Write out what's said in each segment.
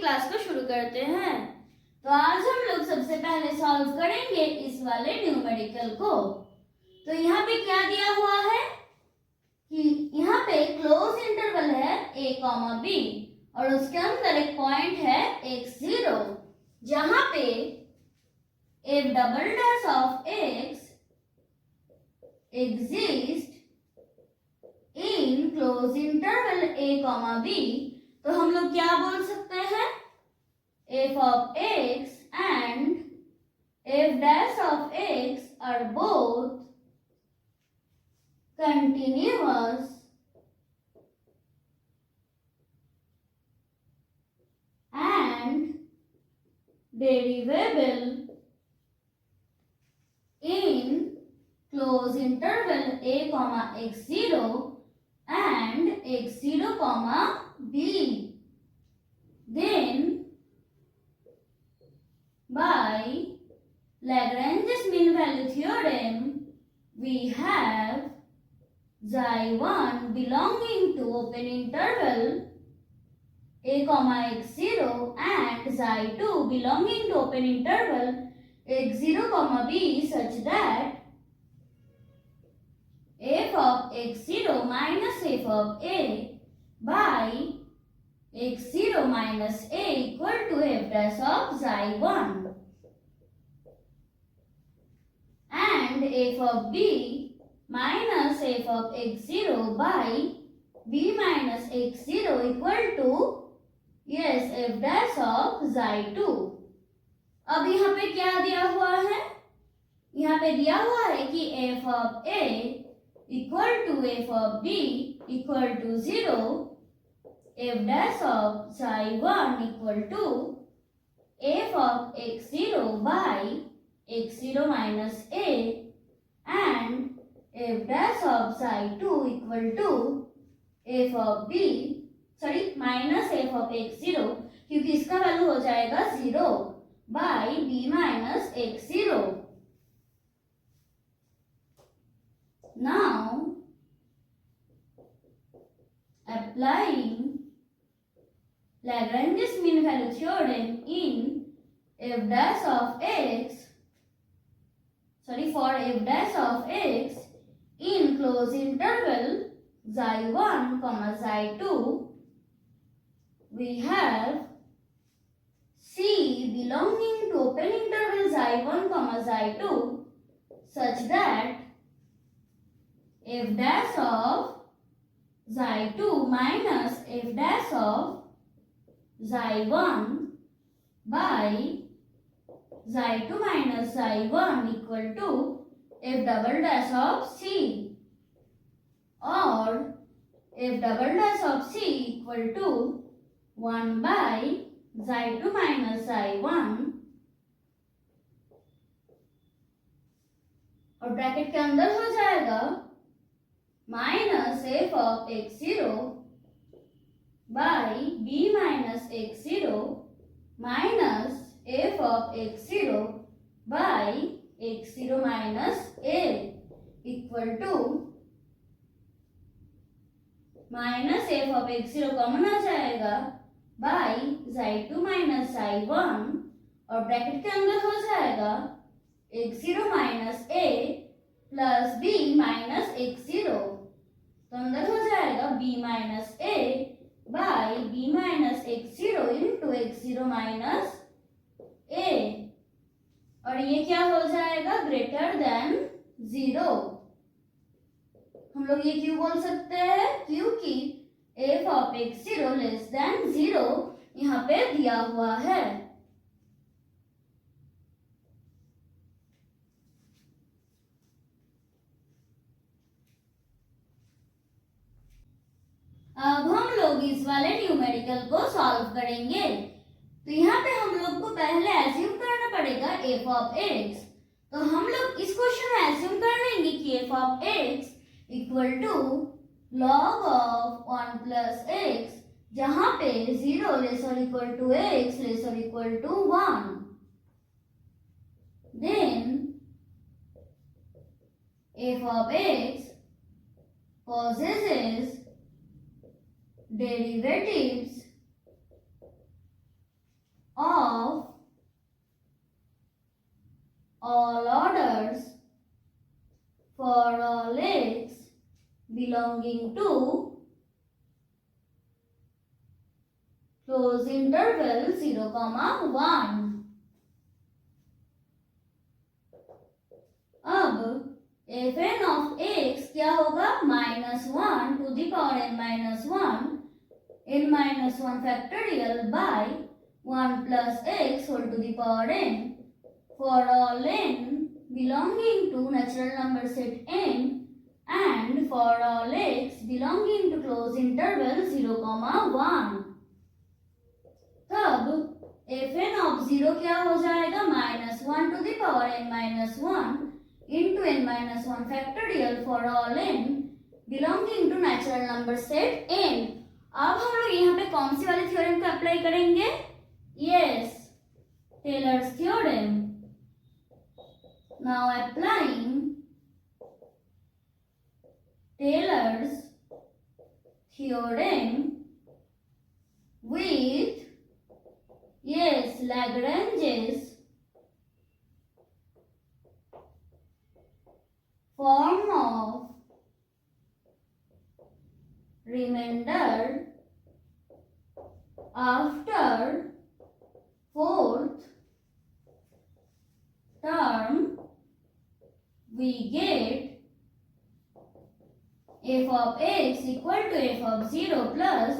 Class को शुरू करते हैं। तो आज हम लोग सबसे पहले सॉल्व करेंगे इस वाले न्यूमेरिकल को। तो यहाँ पे क्या दिया हुआ है कि यहाँ पे क्लोज इंटरवल है a कॉमा b और उसके अंदर एक पॉइंट है x0 जहाँ पे f double dash of x exist in close interval a comma b। तो हम लोग क्या बोल सकते हैं, f of x and f dash of x are both continuous and derivable in close interval a comma x0 and x0 comma b. Then by Lagrange's mean value theorem we have xi1 belonging to open interval a comma x0 and xi2 belonging to open interval x0 comma b such that f of x0 minus f of a by x0 minus a equal to f dash of xi1 and f of b minus f of x0 by b minus x0 equal to yes f dash of xi2। अब यहाँ पे क्या दिया हुआ है, यहाँ पे दिया हुआ है कि f of a equal to f of b equal to 0, f dash of xi1 equal to f of x0 by x0 minus a and f dash of xi2 equal to f of b minus f of x0 क्योंकि इसका value हो जाएगा 0 by b minus x0। Now applying Lagrange's mean value theorem in f dash of x for f dash of x in closed interval xi1 comma xi2 we have c belonging to open interval xi1 comma xi2 such that f dash of xi2 minus f dash of xi1 by xi2 minus xi1 equal to f double dash of c or f double dash of c equal to 1 by xi2 minus xi1 और bracket के अंदर हो जाएगा minus f of x0 by b minus x0 minus f of x0 by x0 minus a equal to minus f of x0 common आ जाएगा by xi2 minus xi1 और bracket के अंदर हो जाएगा x0 minus a plus b minus x0 तो अंदर हो जाएगा b minus a by b minus x0 into x0 minus a और ये क्या हो जाएगा ग्रेटर देन 0। हम लोग ये क्यों बोल सकते हैं, क्योंकि f of x0 less than 0 यहाँ पे दिया हुआ है। अब हम लोग इस वाले न्यूमेरिकल को सॉल्व करेंगे। तो यहाँ पे हम लोग को पहले एज्यूम करना पड़ेगा f of x। तो हम लोग इस क्वेश्चन में एज्यूम कर लेंगे कि f of x equal to log of 1 plus x जहाँ पे 0 लेस और इक्वल टू x लेस और equal to 1। Then f of x possesses derivatives of all orders for all x belonging to close interval 0, 1. अब fn of x क्या होगा -1 to the power n minus 1 n minus 1 factorial by 1 plus x whole to the power n for all n belonging to natural number set n and for all x belonging to close interval 0, 1. तब fn of 0 क्या हो जाएगा -1 to the power n minus 1 into n minus 1 factorial for all n belonging to natural number set n. अब हम लोग यहाँ पे कौन सी वाली थ्योरम को अप्लाई करेंगे? Yes, Taylor's theorem. Now applying Taylor's theorem with yes Lagrange's form of remainder after fourth term, we get f of x equal to f of 0 plus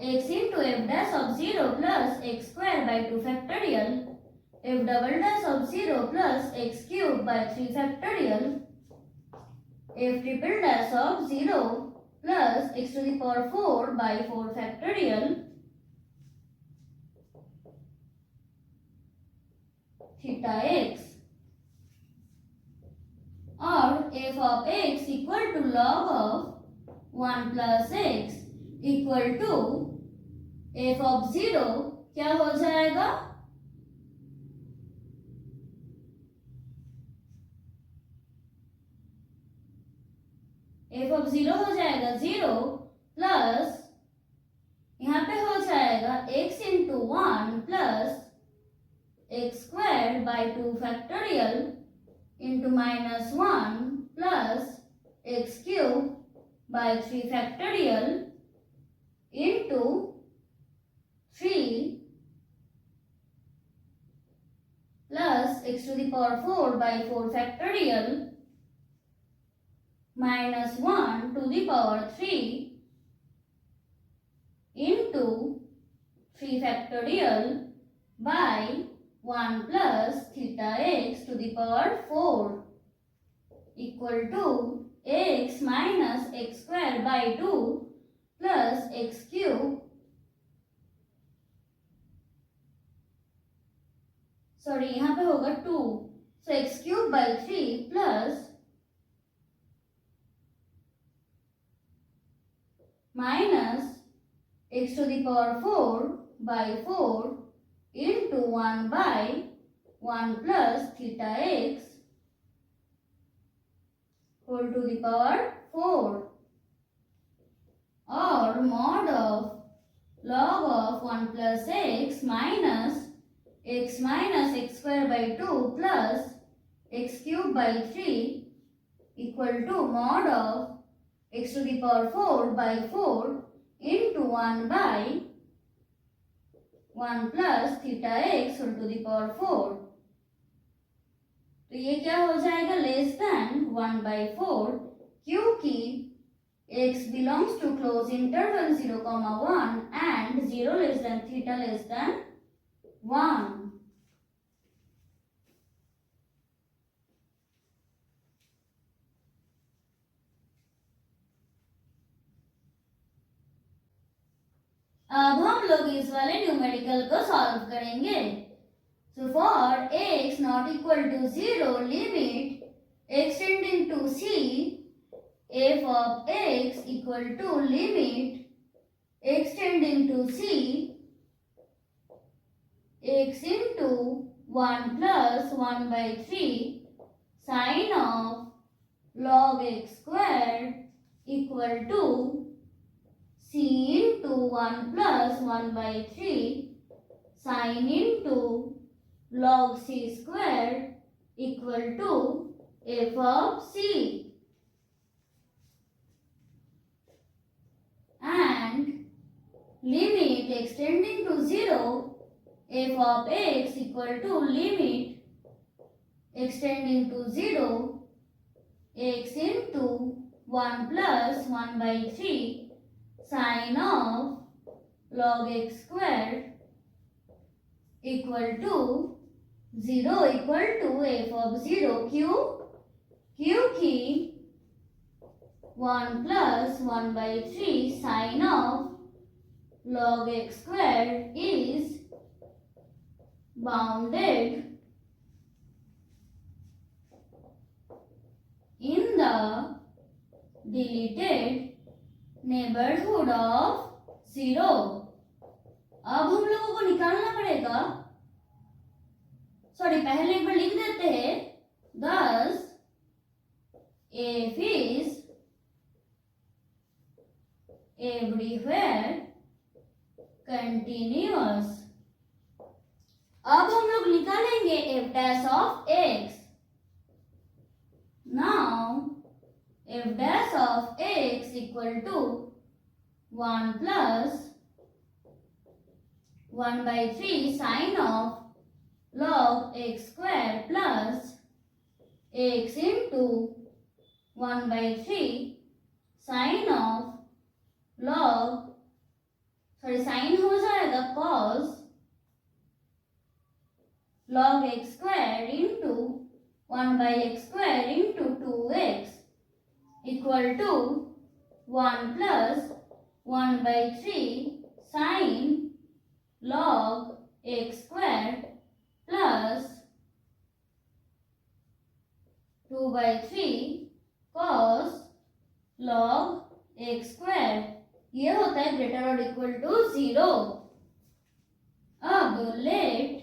x into f dash of 0 plus x square by 2 factorial, f double dash of 0 plus x cube by 3 factorial, f triple dash of 0 plus x to the power 4 by 4 factorial, theta x, और f of x equal to log of 1 plus x equal to f of 0 क्या हो जाएगा? f of 0 हो जाएगा 0 plus यहाँ पे हो जाएगा x into 1 plus x square by 2 factorial into minus 1 plus x cube by 3 factorial into 3 plus x to the power 4 by 4 factorial minus 1 to the power 3 into 3 factorial by 1 plus theta x to the power 4 equal to x minus x square by 2 plus x cube, sorry यहाँ पे होगा 2, so x cube by 3 plus minus x to the power 4 by 4 into 1 by 1 plus theta x whole to the power 4, और mod of log of 1 plus x minus x square by 2 plus x cube by 3 equal to mod of x to the power 4 by 4 into 1 by 1 plus theta x whole to the power 4. तो ये क्या हो जाएगा less than 1 by 4 क्योंकि x belongs to close interval 0, 1 and 0 less than theta less than 1. अब हम लोग इस वाले न्यूमेरिकल को सॉल्व करेंगे. So for x not equal to 0, limit x tending to c, f of x equal to limit x tending to c, x into 1 plus 1 by 3 sine of log x squared equal to c into 1 plus 1 by 3 sine into log c squared equal to f of c, and limit extending to 0 f of x equal to limit extending to 0 x into 1 plus 1 by 3 sine of log x squared equal to 0 equal to f of 0 q key 1 plus 1 by 3 sine of log x squared is bounded in the deleted neighborhood of 0. अब हम लोगों को निकालना पड़ेगा, sorry पहले एक बार लिख देते हैं, thus f is everywhere continuous. अब हम लोग निकालेंगे f dash of x. Now f dash of x equal to 1 plus 1 by 3 sine of log x square plus x into 1 by 3 sine of log, sorry sine हो जाएगा cos log x square into 1 by x square into 2x equal to 1 plus 1 by 3 sine log x square plus 2 by 3 cos log x square. ये होता है greater और equal to 0. अब let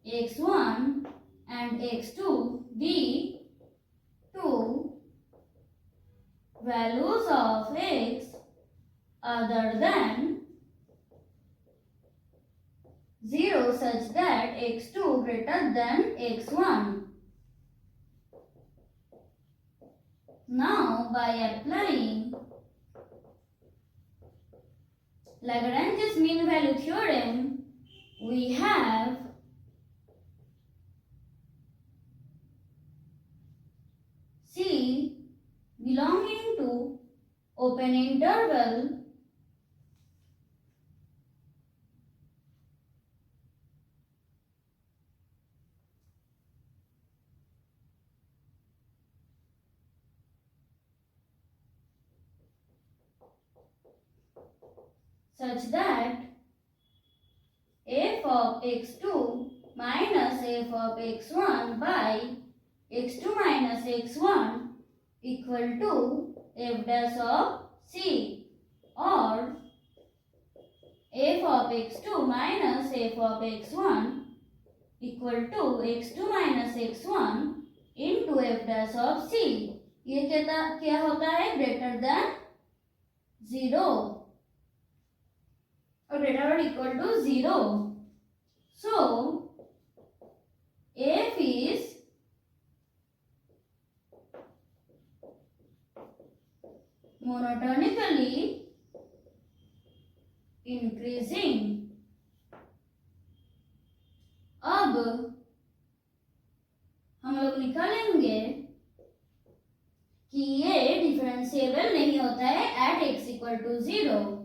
x1 and x2 be two values of x other than 0 such that x2 greater than x1. Now by applying Lagrange's mean value theorem, we have C belonging to open interval such that f of x2 minus f of x1 by x2 minus x1 equal to f dash of c, or f of x2 minus f of x1 equal to x2 minus x1 into f dash of c. ये क्या होता है greater than 0 or greater or equal to 0. So f is monotonically increasing. अब हम लोग निकालेंगे कि ये डिफरेंशिएबल नहीं होता है at x equal to 0.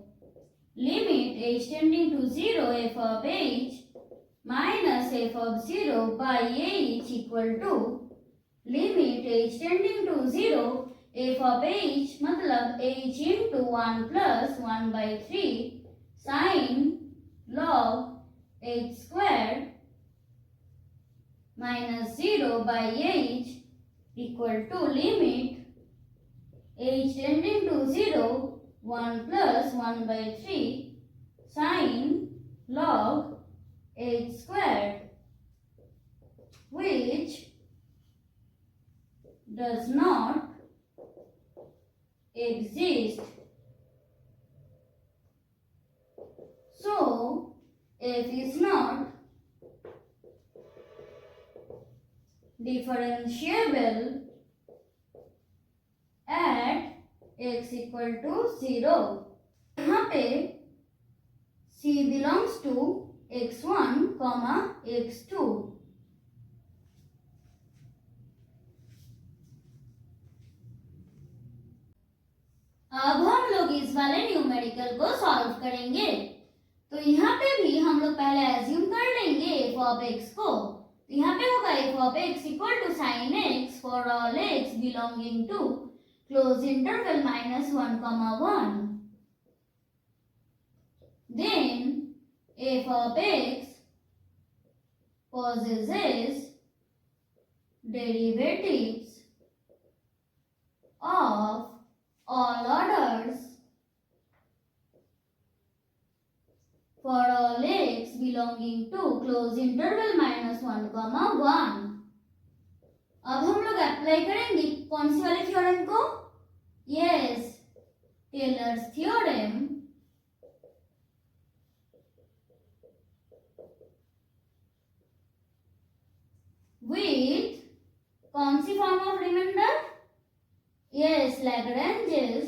Limit h tending to 0 f of h minus f of 0 by h equal to limit h tending to 0 f of h मतलब h into 1 plus 1 by 3 sine log h squared minus 0 by h equal to limit h tending to 0 1 plus 1 by 3 sine log h squared, which does not exist. So f is not differentiable at x equal to 0। यहाँ पे c belongs to x1, x2। अब हम लोग इस वाले numerical को solve करेंगे। तो यहाँ पे भी हम लोग पहले एज्यूम कर लेंगे f ऑफ x को। तो यहाँ पे होगा f of x equal to sine x for all x belonging to closed interval -1, 1। Then f of x possesses derivatives of all orders for all x belonging to close interval -1, 1। अब हम लोग apply करेंगे कौन सी वाले theorem को? Yes, Taylor's theorem. With कौन सी form of remainder? Yes, Lagrange's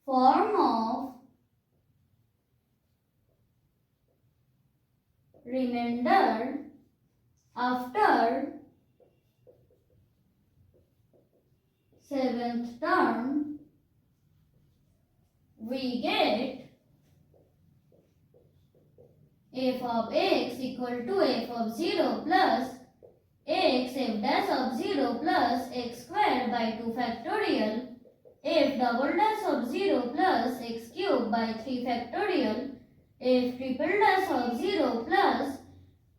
form of remainder after seventh term, we get f of x equal to f of 0 plus x f dash of 0 plus x square by 2 factorial f double dash of 0 plus x cube by 3 factorial f triple dash of 0 plus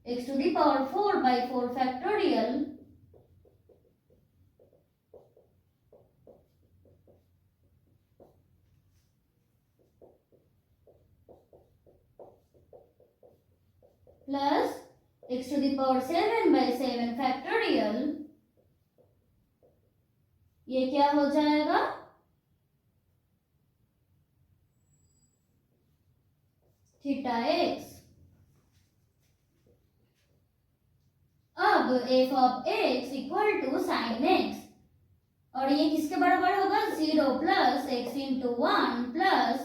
x to the power 4 by 4 factorial plus x to the power 7 by 7 factorial। ये क्या हो जाएगा? Theta x। अब f of x equal to sine x, और ये किसके बराबर होगा? 0 plus x into 1 plus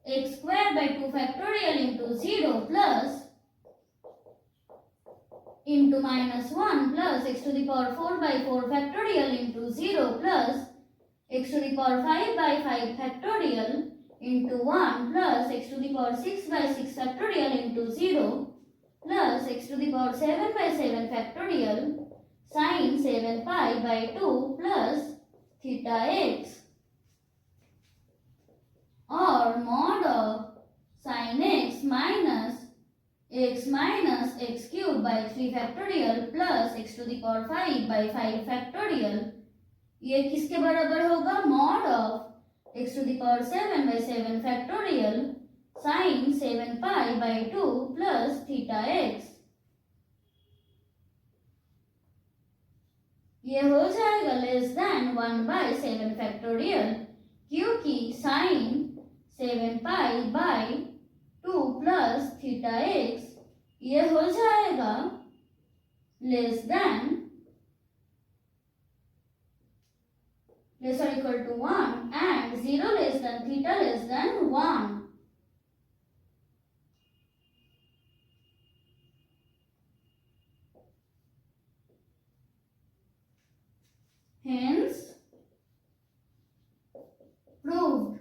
x square by 2 factorial into 0 plus into -1 plus x to the power 4 by 4 factorial into 0 plus x to the power 5 by 5 factorial into 1 plus x to the power 6 by 6 factorial into 0 plus x to the power 7 by 7 factorial sin 7 pi by 2 plus theta x, or mod of sin x minus x cube by 3 factorial plus x to the power 5 by 5 factorial। ये किसके बराबर होगा? mod of x to the power 7 by 7 factorial sin 7 pi by 2 plus theta x। ये हो जाएगा less than 1 by 7 factorial, क्योंकि sin 7 pi by 2 plus theta x ये हो जाएगा less than less or equal to 1 and 0 less than theta less than 1। Hence proved।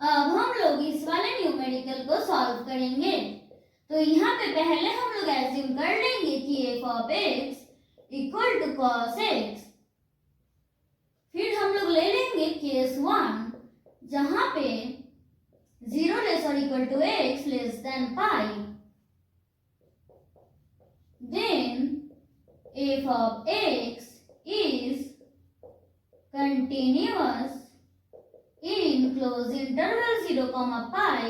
अब हम लोग इस वाले न्यूमेरिकल को सॉल्व करेंगे। तो यहाँ पे पहले हम लोग एज्यूम कर लेंगे कि f of x equal to cos x। फिर हम लोग ले लेंगे केस 1 जहाँ पे 0 लेस और equal to x less than pi. Then f of x is continuous in closed interval 0, pi,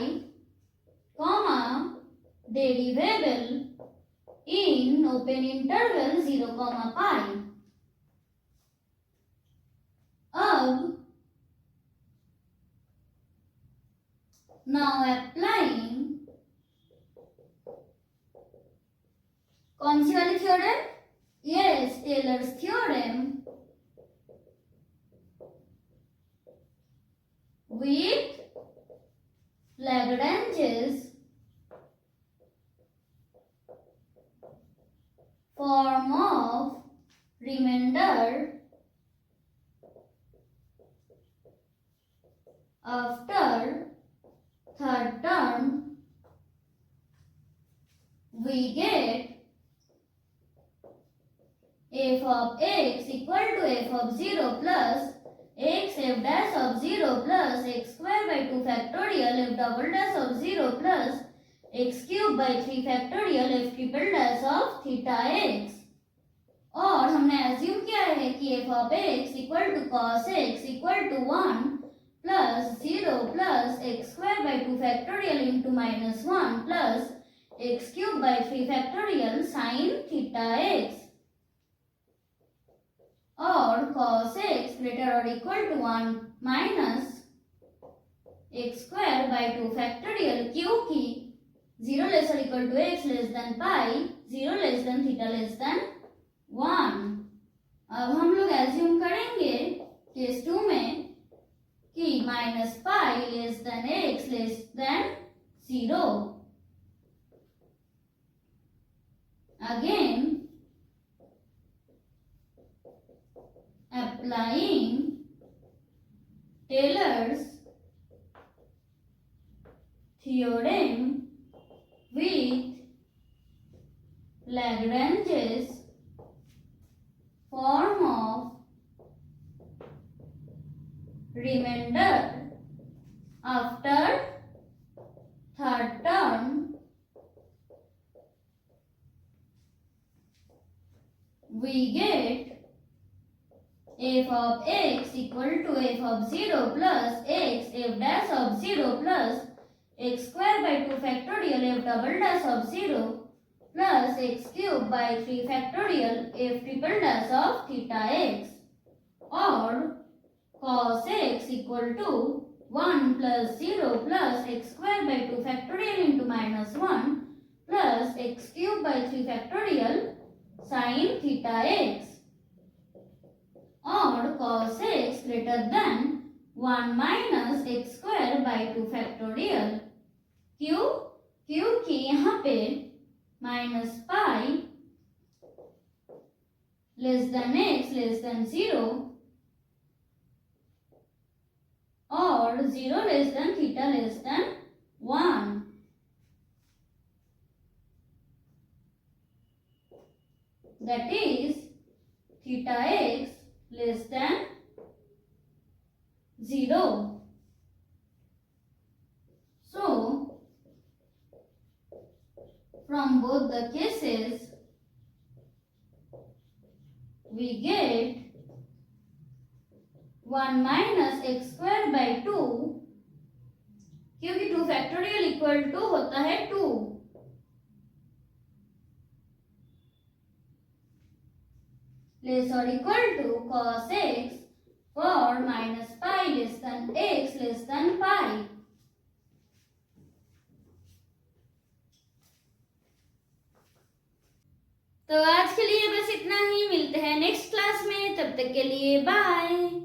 derivable in open interval 0, pi। अब now applying कौन सी वाली theorem? Yes, Taylor's theorem with Lagrange's form of remainder after third term, we get f of x equal to f of 0 plus x f dash of 0 plus x square by 2 factorial f double dash of 0 plus x cube by 3 factorial f triple dash of theta x। और हमने assume किया है कि f of x equal to cos x equal to 1 plus 0 plus x square by 2 factorial into minus 1 plus x cube by 3 factorial sin theta x। और cos x greater or equal to 1 minus x square by 2 factorial क्योंकि 0 less or equal to x less than pi, 0 less than theta less than 1। अब हम लोग assume करेंगे case 2 में कि minus pi less than x less than 0। Again applying Taylor's theorem with Lagrange's form of remainder after third term, we get f of x equal to f of 0 plus x f dash of 0 plus x square by 2 factorial f double dash of 0 plus x cube by 3 factorial f triple dash of theta x। और cos x equal to 1 plus 0 plus x square by 2 factorial into minus 1 plus x cube by 3 factorial sin theta x। और cos x greater than 1 minus x square by 2 factorial। क्यों? क्योंकि यहाँ पे minus pi less than x less than 0 और 0 less than theta less than 1। That is theta x less than 0। So from both the cases we get 1 minus x square by 2 क्योंकि 2 factorial equal to होता है 2। less or equal to cos x for minus pi less than x less than pi। तो आज के लिए बस इतना ही, मिलते हैं नेक्स्ट क्लास में, तब तक के लिए बाय।